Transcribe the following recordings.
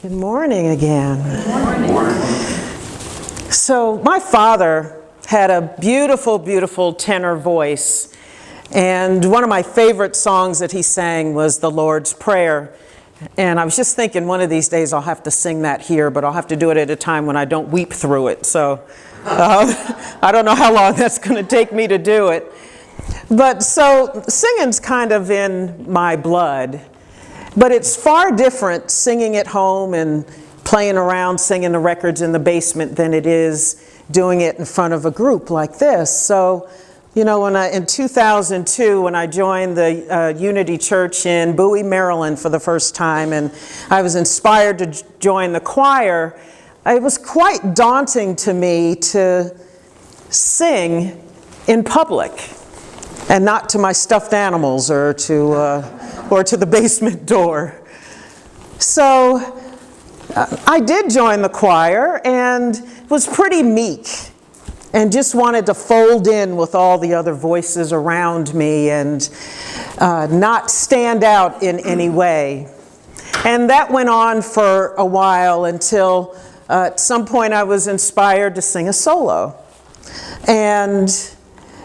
Good morning again. Good morning. So my father had a beautiful, beautiful tenor voice. And one of my favorite songs that he sang was the Lord's Prayer. And I was just thinking one of these days I'll have to sing that here, but I'll have to do it at a time when I don't weep through it. So I don't know how long that's going to take me to do it. But so singing's kind of in my blood. But it's far different singing at home and playing around, singing the records in the basement than it is doing it in front of a group like this. So, you know, in 2002, when I joined the Unity Church in Bowie, Maryland for the first time, and I was inspired to join the choir, it was quite daunting to me to sing in public and not to my stuffed animals or to the basement door. So I did join the choir and was pretty meek and just wanted to fold in with all the other voices around me and not stand out in any way. And that went on for a while until at some point I was inspired to sing a solo. And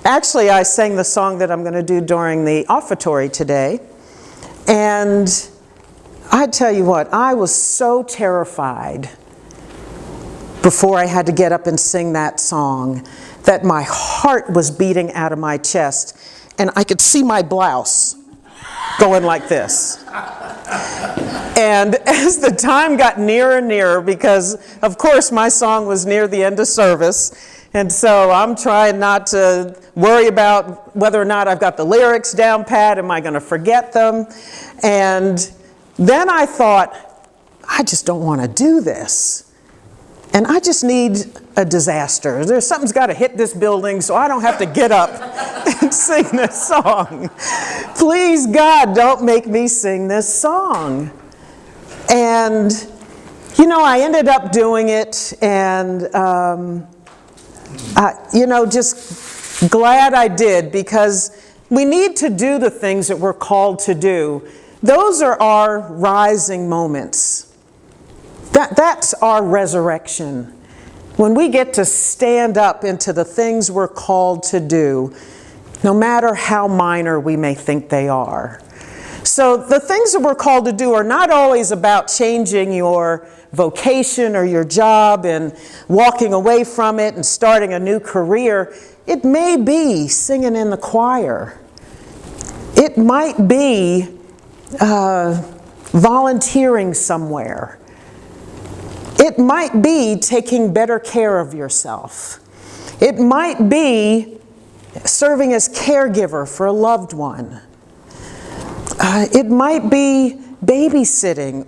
actually I sang the song that I'm going to do during the offertory today. And I tell you what, I was so terrified before I had to get up and sing that song that my heart was beating out of my chest and I could see my blouse going like this. And as the time got nearer and nearer, because of course my song was near the end of service, and so I'm trying not to worry about whether or not I've got the lyrics down pat, am I going to forget them? And then I thought, I just don't want to do this. And I just need a disaster. Something's got to hit this building so I don't have to get up and sing this song. Please, God, don't make me sing this song. And, you know, I ended up doing it and, just glad I did, because we need to do the things that we're called to do. Those are our rising moments. That's our resurrection. When we get to stand up into the things we're called to do, no matter how minor we may think they are. So the things that we're called to do are not always about changing your vocation or your job and walking away from it and starting a new career. It may be singing in the choir. It might be volunteering somewhere. It might be taking better care of yourself. It might be serving as caregiver for a loved one. It might be babysitting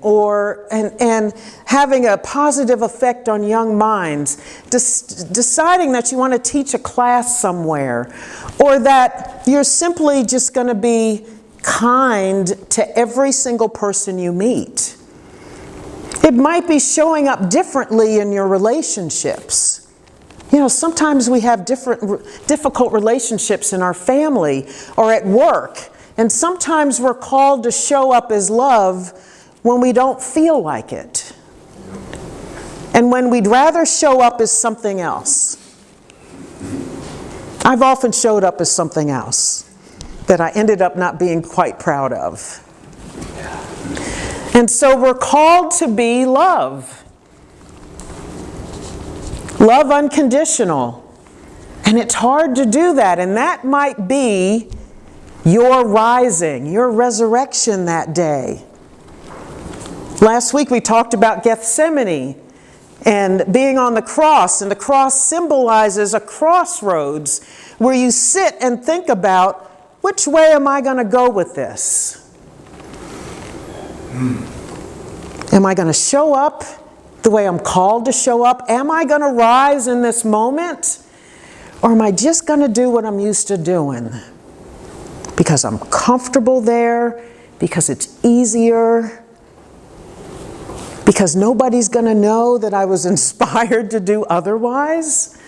and having a positive effect on young minds, deciding that you want to teach a class somewhere, or that you're simply just going to be kind to every single person you meet. It might be showing up differently in your relationships. You know, sometimes we have difficult relationships in our family or at work. And sometimes we're called to show up as love when we don't feel like it. And when we'd rather show up as something else. I've often showed up as something else that I ended up not being quite proud of. And so we're called to be love. Love unconditional. And it's hard to do that. And that might be your rising, your resurrection that day. Last week we talked about Gethsemane and being on the cross, and the cross symbolizes a crossroads where you sit and think about, which way am I going to go with this? Am I going to show up the way I'm called to show up? Am I going to rise in this moment? Or am I just going to do what I'm used to doing? Because I'm comfortable there, because it's easier, because nobody's going to know that I was inspired to do otherwise.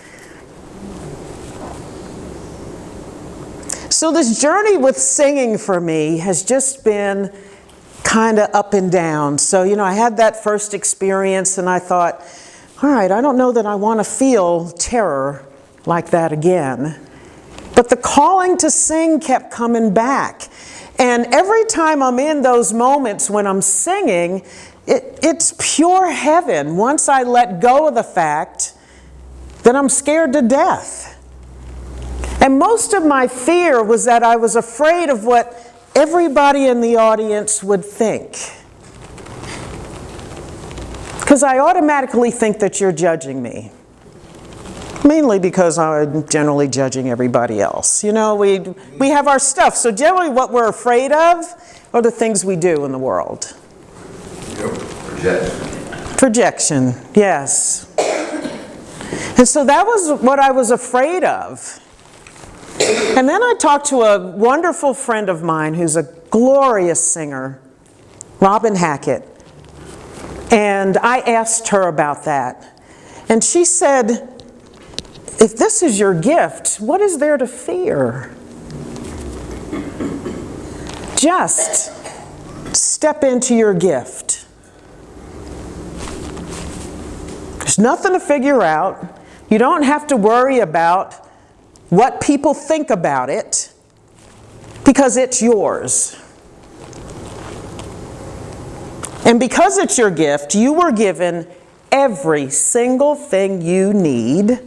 So this journey with singing for me has just been kind of up and down. So, I had that first experience and I thought, all right, I don't know that I want to feel terror like that again. But the calling to sing kept coming back. And every time I'm in those moments when I'm singing, it's pure heaven once I let go of the fact that I'm scared to death. And most of my fear was that I was afraid of what everybody in the audience would think. Because I automatically think that you're judging me. Mainly because I'm generally judging everybody else. We have our stuff. So generally what we're afraid of are the things we do in the world. Projection, yes. And so that was what I was afraid of. And then I talked to a wonderful friend of mine who's a glorious singer, Robin Hackett. And I asked her about that. And she said, if this is your gift, what is there to fear? Just step into your gift. There's nothing to figure out. You don't have to worry about what people think about it because it's yours. And because it's your gift, you were given every single thing you need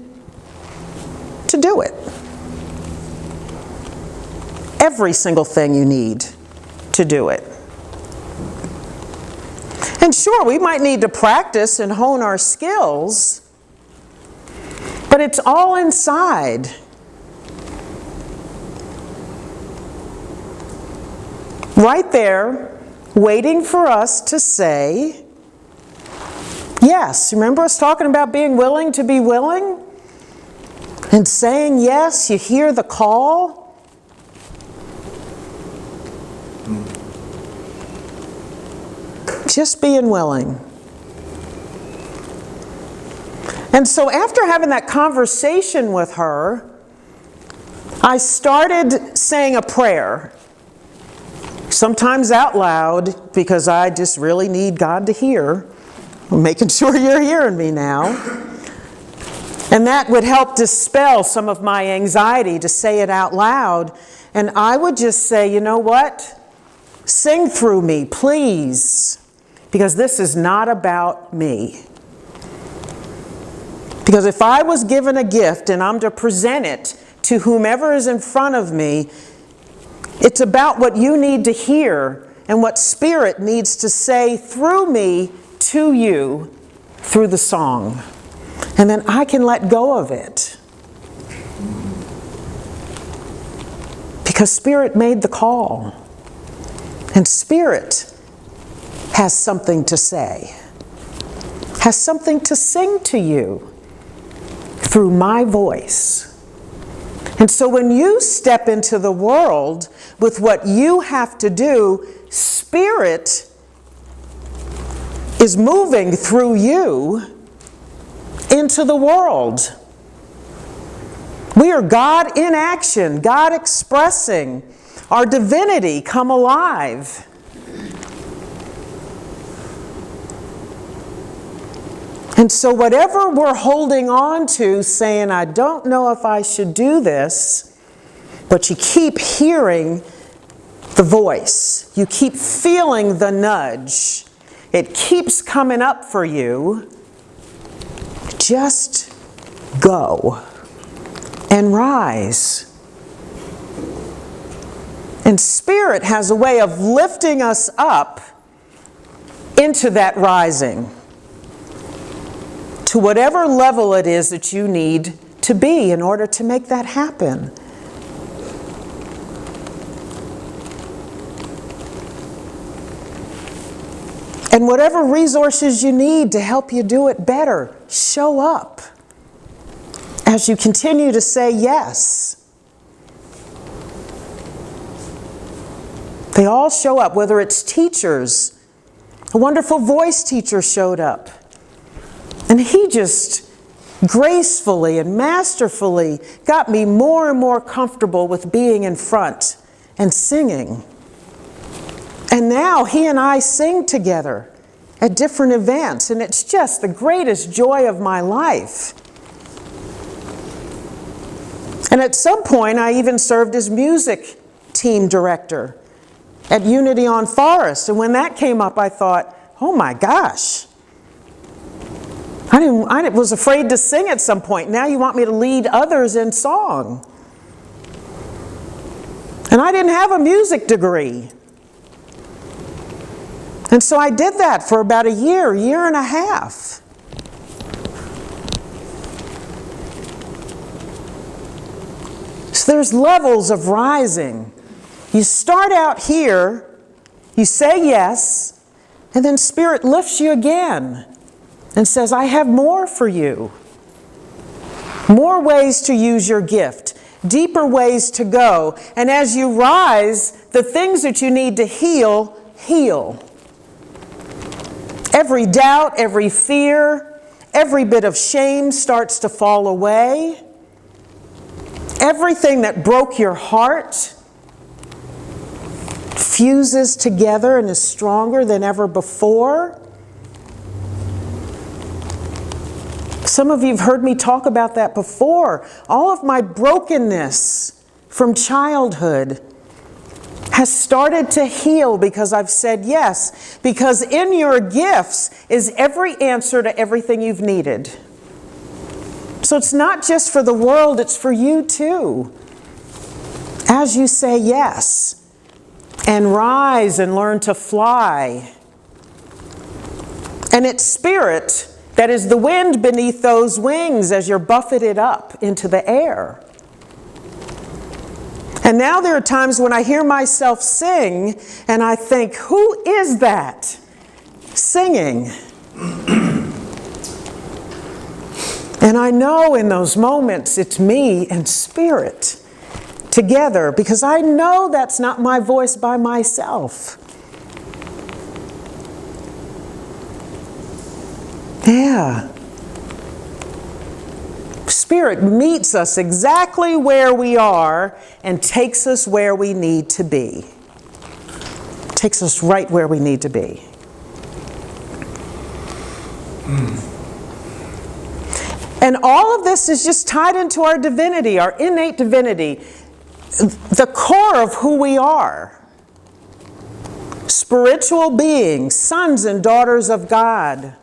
to do it. Every single thing you need to do it. And sure, we might need to practice and hone our skills, but it's all inside. Right there, waiting for us to say yes. Remember us talking about being willing to be willing? And saying yes, you hear the call. Just being willing. And so after having that conversation with her, I started saying a prayer. Sometimes out loud, because I just really need God to hear. I'm making sure you're hearing me now. And that would help dispel some of my anxiety to say it out loud. And I would just say, you know what? Sing through me, please. Because this is not about me. Because if I was given a gift and I'm to present it to whomever is in front of me, it's about what you need to hear and what Spirit needs to say through me to you through the song. And then I can let go of it. Because Spirit made the call. And Spirit has something to say. Has something to sing to you through my voice. And so when you step into the world with what you have to do, Spirit is moving through you into the world. We are God in action, God expressing our divinity come alive. And so whatever we're holding on to, saying, I don't know if I should do this, but you keep hearing the voice. You keep feeling the nudge. It keeps coming up for you. Just go and rise. And Spirit has a way of lifting us up into that rising to whatever level it is that you need to be in order to make that happen. And whatever resources you need to help you do it better, show up as you continue to say yes. They all show up, whether it's teachers. A wonderful voice teacher showed up. And he just gracefully and masterfully got me more and more comfortable with being in front and singing. And now he and I sing together at different events, and it's just the greatest joy of my life. And at some point, I even served as music team director at Unity on Forest. And when that came up, I thought, oh my gosh. I was afraid to sing at some point. Now you want me to lead others in song. And I didn't have a music degree. And so I did that for about a year and a half. So there's levels of rising. You start out here, you say yes, and then Spirit lifts you again and says, I have more for you. More ways to use your gift, deeper ways to go. And as you rise, the things that you need to heal, heal. Every doubt, every fear, every bit of shame starts to fall away. Everything that broke your heart fuses together and is stronger than ever before. Some of you have heard me talk about that before. All of my brokenness from childhood has started to heal because I've said yes. Because in your gifts is every answer to everything you've needed. So it's not just for the world, it's for you too. As you say yes and rise and learn to fly. And it's Spirit that is the wind beneath those wings as you're buffeted up into the air. And now there are times when I hear myself sing and I think, who is that singing? And I know in those moments it's me and Spirit together, because I know that's not my voice by myself. Yeah. Spirit meets us exactly where we are and takes us where we need to be. Takes us right where we need to be. And all of this is just tied into our divinity, our innate divinity, the core of who we are. Spiritual beings, sons and daughters of God,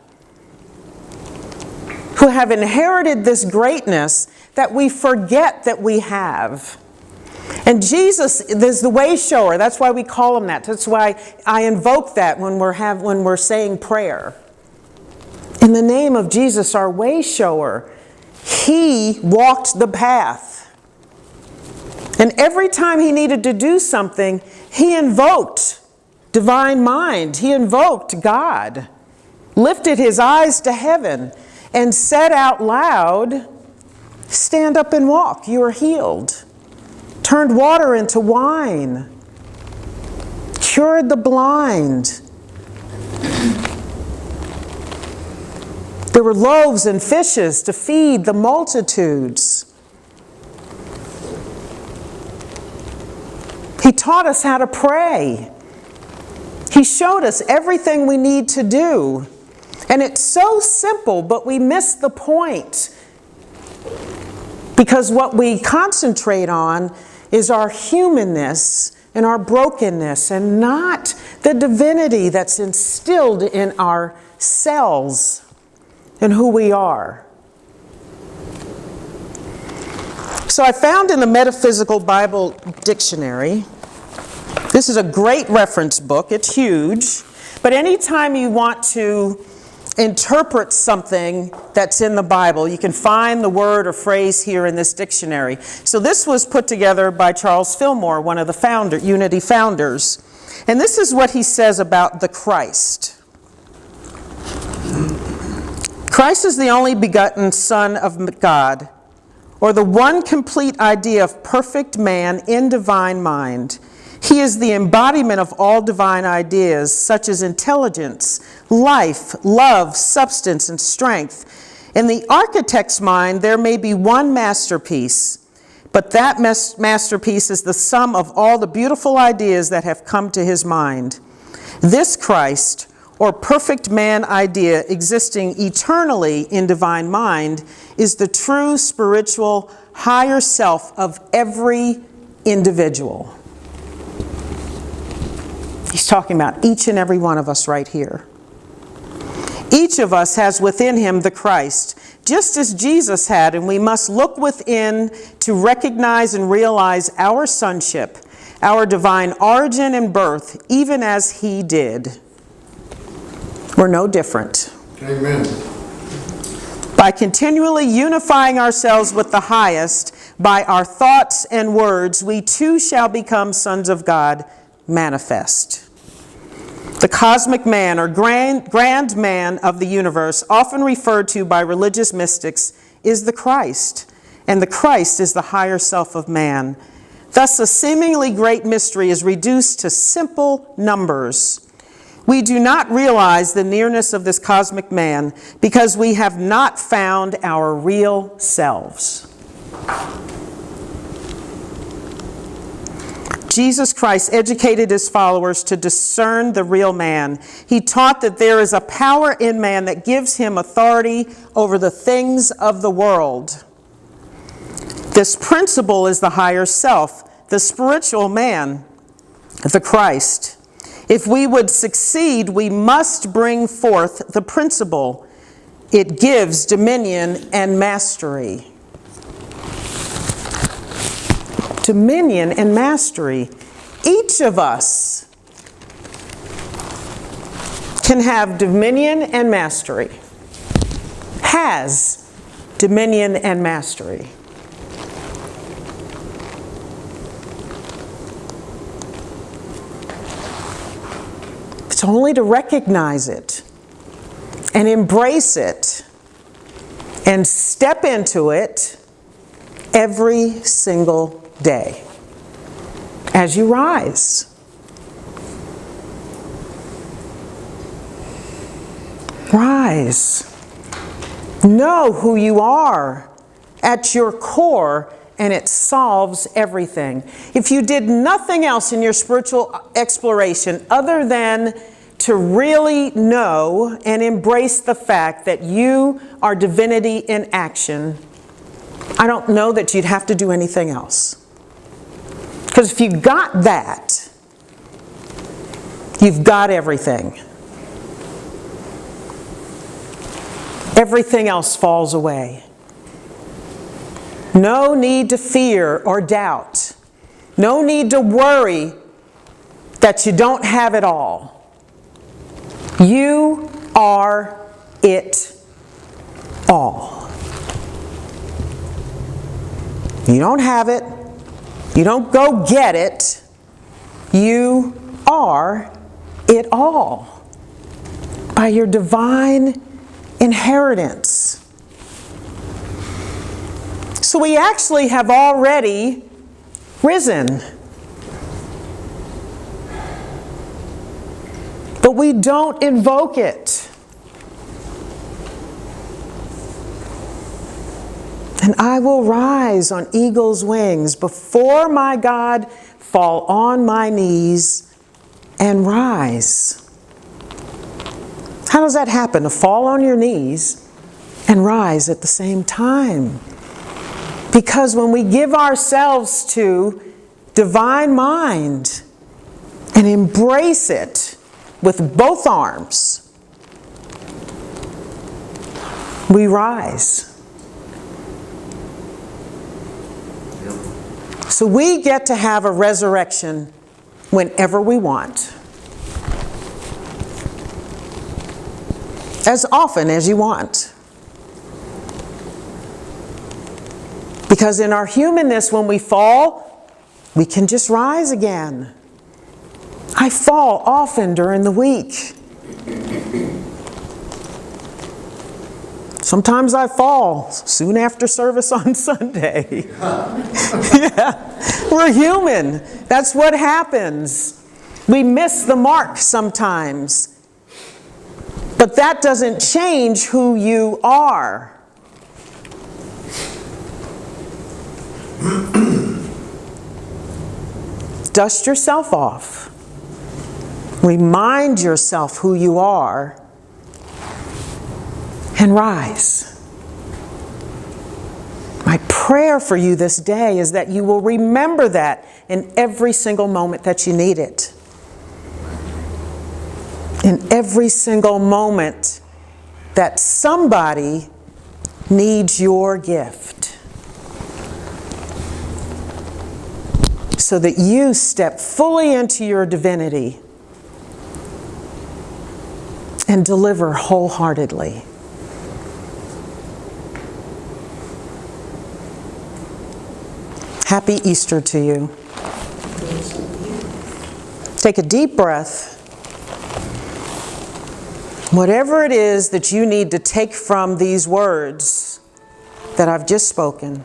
who have inherited this greatness that we forget that we have. And Jesus is the way shower. That's why we call him that. That's why I invoke that when we're saying prayer. In the name of Jesus, our way shower, he walked the path. And every time he needed to do something, he invoked divine mind. He invoked God, lifted his eyes to heaven, and said out loud, stand up and walk, you are healed. Turned water into wine. Cured the blind. There were loaves and fishes to feed the multitudes. He taught us how to pray. He showed us everything we need to do. And it's so simple, but we miss the point. Because what we concentrate on is our humanness and our brokenness, and not the divinity that's instilled in our cells and who we are. So I found in the Metaphysical Bible Dictionary, this is a great reference book, it's huge, but anytime you want to interpret something that's in the Bible, you can find the word or phrase here in this dictionary. So this was put together by Charles Fillmore, one of the Unity founders. And this is what he says about the Christ. Christ is the only begotten Son of God, or the one complete idea of perfect man in divine mind. He is the embodiment of all divine ideas, such as intelligence, life, love, substance, and strength. In the architect's mind, there may be one masterpiece, but that masterpiece is the sum of all the beautiful ideas that have come to his mind. This Christ, or perfect man idea existing eternally in divine mind, is the true spiritual higher self of every individual. He's talking about each and every one of us right here. Each of us has within him the Christ, just as Jesus had, and we must look within to recognize and realize our sonship, our divine origin and birth, even as he did. We're no different. Amen. By continually unifying ourselves with the highest, by our thoughts and words, we too shall become sons of God manifest. The cosmic man, or grand man of the universe, often referred to by religious mystics, is the Christ, and the Christ is the higher self of man. Thus, a seemingly great mystery is reduced to simple numbers. We do not realize the nearness of this cosmic man because we have not found our real selves. Jesus Christ educated his followers to discern the real man. He taught that there is a power in man that gives him authority over the things of the world. This principle is the higher self, the spiritual man, the Christ. If we would succeed, we must bring forth the principle. It gives dominion and mastery. Dominion and mastery. Each of us can have dominion and mastery. Has dominion and mastery. It's only to recognize it and embrace it and step into it every single day as you rise. Rise. Know who you are at your core, and it solves everything. If you did nothing else in your spiritual exploration other than to really know and embrace the fact that you are divinity in action, I don't know that you'd have to do anything else. Because if you got that, you've got everything. Everything else falls away. No need to fear or doubt. No need to worry that you don't have it all. You are it all. You don't have it. You don't go get it. You are it all by your divine inheritance. So we actually have already risen. But we don't invoke it. And I will rise on eagle's wings before my God, fall on my knees and rise. How does that happen? To fall on your knees and rise at the same time. Because when we give ourselves to divine mind and embrace it with both arms, we rise. So we get to have a resurrection whenever we want. As often as you want. Because in our humanness, when we fall, we can just rise again. I fall often during the week. Sometimes I fall soon after service on Sunday. Yeah, we're human. That's what happens. We miss the mark sometimes. But that doesn't change who you are. Dust yourself off. Remind yourself who you are and rise. My prayer for you this day is that you will remember that in every single moment that you need it. In every single moment that somebody needs your gift, so that you step fully into your divinity and deliver wholeheartedly. Happy Easter to you. Take a deep breath. Whatever it is that you need to take from these words that I've just spoken,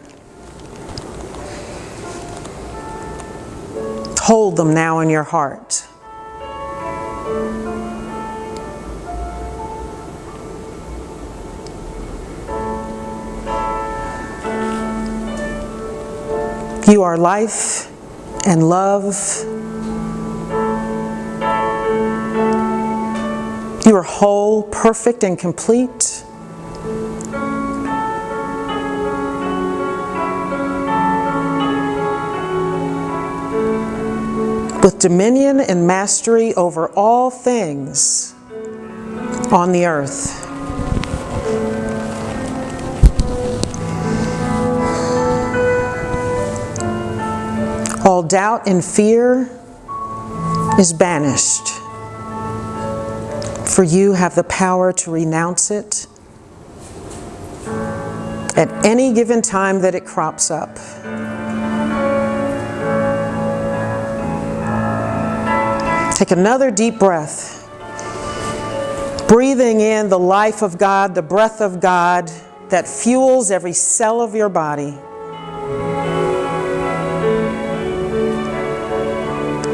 hold them now in your heart. You are life and love. You are whole, perfect, and complete. With dominion and mastery over all things on the earth. All doubt and fear is banished, for you have the power to renounce it at any given time that it crops up. Take another deep breath, breathing in the life of God, the breath of God that fuels every cell of your body.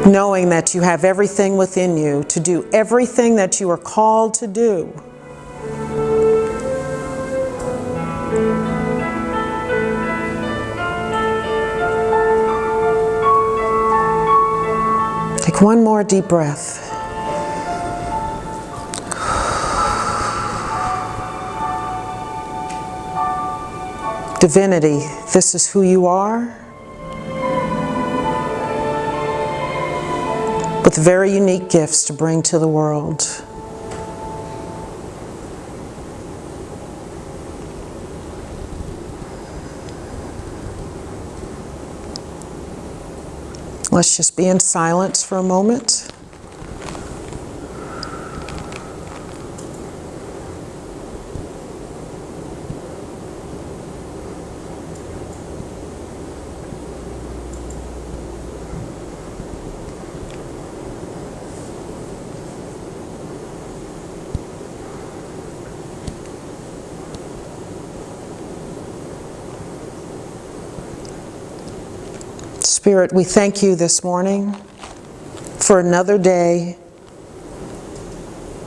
Knowing that you have everything within you to do everything that you are called to do. Take one more deep breath. Divinity, this is who you are. With very unique gifts to bring to the world. Let's just be in silence for a moment. Spirit, we thank you this morning for another day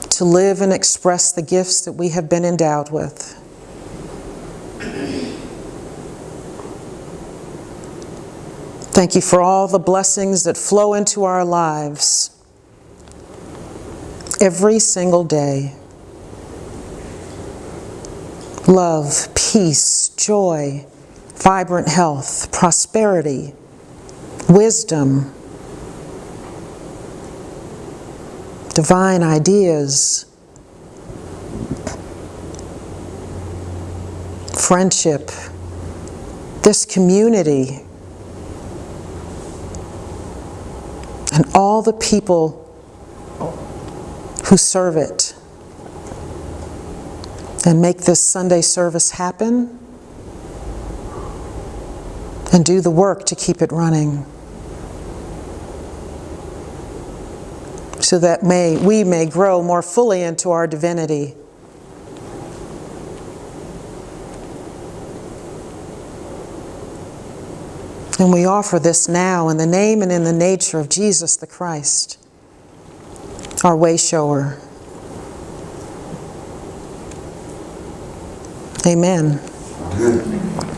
to live and express the gifts that we have been endowed with. Thank you for all the blessings that flow into our lives every single day. Love, peace, joy, vibrant health, prosperity, wisdom, divine ideas, friendship, this community, and all the people who serve it and make this Sunday service happen and do the work to keep it running. So that we may grow more fully into our divinity. And we offer this now in the name and in the nature of Jesus the Christ, our way shower. Amen. Amen.